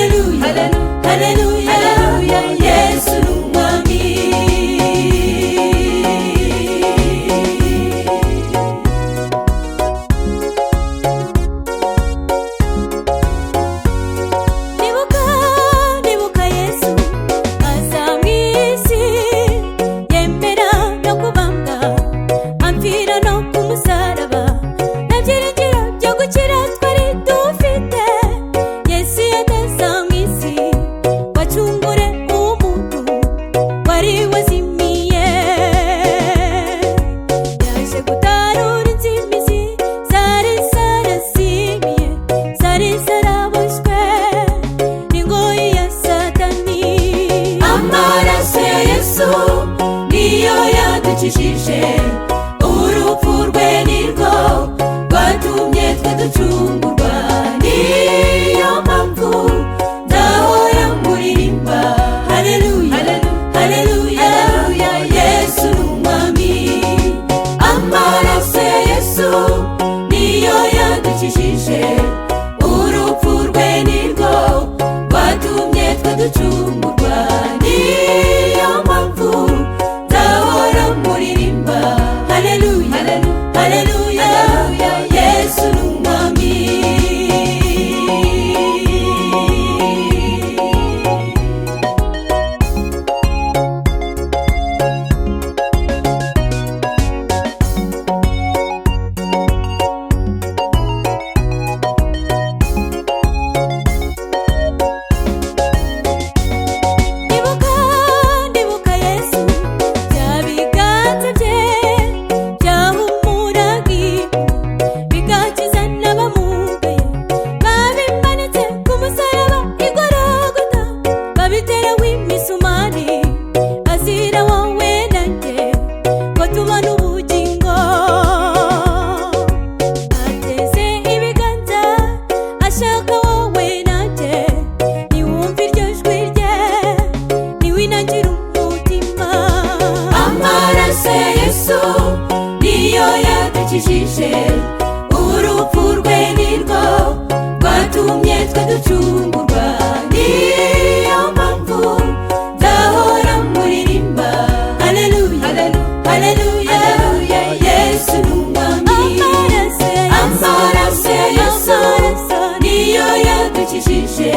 haleluya, haleluya, Yesu ni umwami. Nibuka Yesu aza mw'isi, yemera no kubambwa, amfira no ku musaraba, nta byiringiro byo gukira twari dufite. Yesu yageze mw'isi wacungure umuntu wari wazimiye, yaje gutarura inzimizi zari zarazimiye, zari zaraboshywe n'ingoyi ya Satani. Amaraso ya Yesu niyo yadukijije, urupfu rwe nirwo rwatumye twe ducungurwa. Niyo mpamvu ndahora muririmba, haleluya, haleluya, Yesu ni umwami. Amaraso ya Yesu niyo yadukijije, urupfu rwe nirwo rwatumye twe ducungurwa. Niyo mpamvu ndahora muririmba, haleluya, haleluya, Yesu ni umwami. Ndibuka Yesu, bya biganza bye byahumuraga ivu, bigakiza n'abamugaye, babimanitse ku musaraba i Gologota, babiteraho imisumari, azira wowe nanjye ngo tubone ubugingo. Ateze ibiganza ashaka wowe nanjye, niwumva iryo jwi rye niwinangira umutima. Amaraso ya Yesu niyo yadukijije, urupfu rwe nirwo rwatumye twe ducungurwa. Niyo mpamvu ndahora muririmba, haleluya, haleluya, Yesu ni umwami. Amaraso ya Yesu niyo yadukijije,